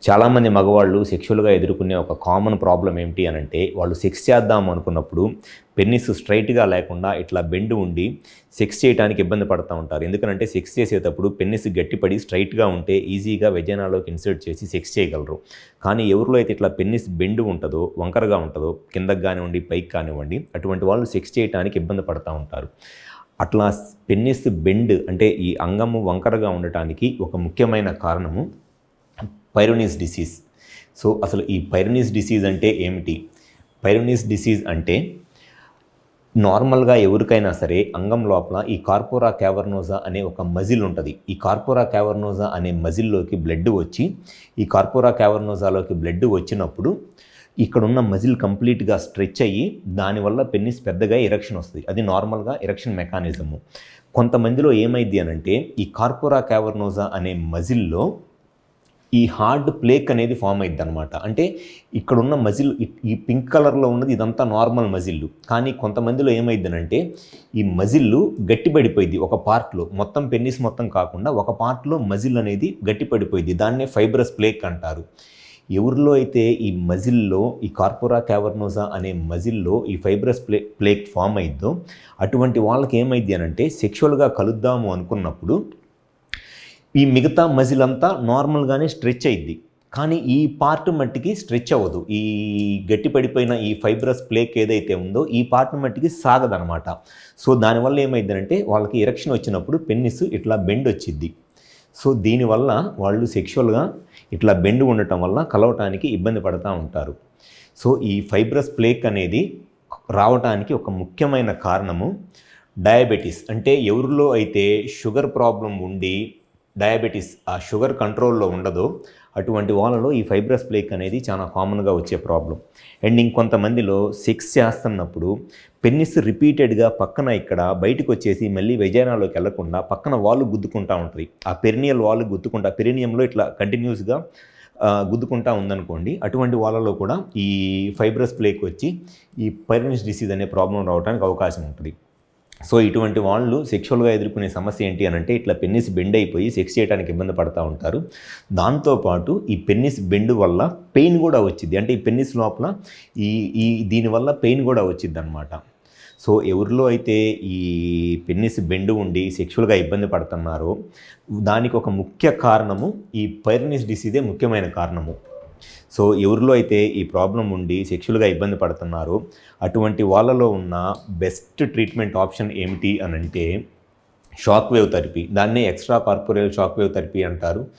చాలామంది మగవాళ్ళు సెక్షువల్గా ఎదుర్కొనే ఒక కామన్ ప్రాబ్లం ఏంటి అని అంటే వాళ్ళు సెక్స్ చేద్దాం అనుకున్నప్పుడు పెన్నిస్ స్ట్రైట్గా లేకుండా ఇట్లా బెండ్ ఉండి సెక్స్ చేయడానికి ఇబ్బంది పడుతూ ఉంటారు. ఎందుకంటే సెక్స్ చేసేటప్పుడు పెన్నిస్ గట్టిపడి స్ట్రైట్గా ఉంటే ఈజీగా వెజైనాలోకి ఇన్సర్ట్ చేసి సెక్స్ చేయగలరు. కానీ ఎవరిలో అయితే ఇట్లా పెన్నిస్ బెండ్ ఉంటుందో, వంకరగా ఉంటుందో, కిందకి కానివ్వండి పైకి కానివ్వండి, అటువంటి వాళ్ళు సెక్స్ చేయడానికి ఇబ్బంది పడుతూ ఉంటారు. అట్లా పెన్నిస్ బెండ్ అంటే ఈ అంగము వంకరగా ఉండటానికి ఒక ముఖ్యమైన కారణము పైరోనీస్ డిసీజ్. సో అసలు ఈ పైరోనీస్ డిసీజ్ అంటే ఏమిటి? పైరోనీస్ డిసీజ్ అంటే నార్మల్గా ఎవరికైనా సరే అంగం లోపల ఈ కార్పోరా క్యావర్నోజా అనే ఒక మజిల్ ఉంటుంది. ఈ కార్పోరా క్యావర్నోజా అనే మజిల్లోకి బ్లడ్ వచ్చి ఈ కార్పోరా క్యావర్నోజాలోకి బ్లడ్ వచ్చినప్పుడు ఇక్కడున్న మజిల్ కంప్లీట్గా స్ట్రెచ్ అయ్యి దానివల్ల పెన్నిస్ పెద్దగా ఎరెక్షన్ వస్తుంది. అది నార్మల్గా ఎరెక్షన్ మెకానిజము. కొంతమందిలో ఏమైంది అనంటే ఈ కార్పోరా క్యావర్నోజా అనే మజిల్లో ఈ హార్డ్ ప్లేక్ అనేది ఫామ్ అయింది అనమాట. అంటే ఇక్కడున్న మజిల్ ఈ పింక్ కలర్లో ఉన్నది ఇదంతా నార్మల్ మజిల్. కానీ కొంతమందిలో ఏమైందనంటే ఈ మజిల్ గట్టిపడిపోయింది ఒక పార్ట్లో, మొత్తం పెన్నిస్ మొత్తం కాకుండా ఒక పార్ట్లో మజిల్ అనేది గట్టిపడిపోయింది. దాన్నే ఫైబ్రస్ ప్లేక్ అంటారు. ఎవరిలో అయితే ఈ మజిల్లో ఈ కార్పోరా క్యావర్నోజా అనే మజిల్లో ఈ ఫైబ్రస్ ప్లేక్ ఫామ్ అయిందో అటువంటి వాళ్ళకి ఏమైంది అనంటే సెక్షువల్గా కలుద్దాము అనుకున్నప్పుడు ఈ మిగతా మజిల్ అంతా నార్మల్గానే స్ట్రెచ్ అయ్యిద్ది. కానీ ఈ పార్ట్ మట్టికి స్ట్రెచ్ అవ్వదు. ఈ గట్టిపడిపోయిన ఈ ఫైబ్రస్ ప్లేక్ ఏదైతే ఉందో ఈ పార్ట్ మట్టికి సాగదనమాట. సో దానివల్ల ఏమైందంటే వాళ్ళకి ఎరెక్షన్ వచ్చినప్పుడు పెన్నిస్ ఇట్లా బెండ్ వచ్చిద్ది. సో దీనివల్ల వాళ్ళు సెక్షువల్గా ఇట్లా బెండ్ ఉండటం వల్ల కలవటానికి ఇబ్బంది పడుతూ ఉంటారు. సో ఈ ఫైబ్రస్ ప్లేక్ అనేది రావటానికి ఒక ముఖ్యమైన కారణము డయాబెటీస్. అంటే ఎవరిలో అయితే షుగర్ ప్రాబ్లం ఉండి డయాబెటీస్ ఆ షుగర్ కంట్రోల్లో ఉండదో అటువంటి వాళ్ళలో ఈ ఫైబ్రస్ ప్లేక్ అనేది చాలా కామన్గా వచ్చే ప్రాబ్లం. అండ్ ఇంకొంతమందిలో సెక్స్ చేస్తున్నప్పుడు పెన్నిస్ రిపీటెడ్గా పక్కన ఇక్కడ బయటకు వచ్చేసి మళ్ళీ వెజైనాలోకి వెళ్లకుండా పక్కన వాల్ గుద్దుకుంటూ ఉంటుంది. ఆ పెరినియల్ వాల్ గుద్దుకుంటా పెరినియంలో ఇట్లా కంటిన్యూస్గా గుద్దుకుంటా ఉందనుకోండి, అటువంటి వాళ్ళలో కూడా ఈ ఫైబ్రస్ ప్లేక్ వచ్చి ఈ పైరోనీస్ డిసీజ్ అనే ప్రాబ్లం రావడానికి అవకాశం ఉంటుంది. సో ఇటువంటి వాళ్ళు సెక్షువల్గా ఎదుర్కొనే సమస్య ఏంటి అనంటే ఇట్లా పెన్నిస్ బెండ్ అయిపోయి సెక్స్ చేయడానికి ఇబ్బంది పడుతూ ఉంటారు. దాంతోపాటు ఈ పెన్నిస్ బెండ్ వల్ల పెయిన్ కూడా వచ్చింది. అంటే ఈ పెన్నిస్ లోపల ఈ దీనివల్ల పెయిన్ కూడా వచ్చింది అనమాట. సో ఎవరిలో అయితే ఈ పెన్నిస్ బెండ్ ఉండి సెక్షువల్గా ఇబ్బంది పడుతున్నారో దానికి ఒక ముఖ్య కారణము ఈ పైరోనీస్ డిసీజే ముఖ్యమైన కారణము. సో ఎవరిలో అయితే ఈ ప్రాబ్లం ఉండి సెక్షువల్గా ఇబ్బంది పడుతున్నారో అటువంటి వాళ్ళలో ఉన్న బెస్ట్ ట్రీట్మెంట్ ఆప్షన్ ఏమిటి అనంటే షాక్ వేవ్ థెరపీ. దాన్నే extra corporeal shock wave therapy అంటారు.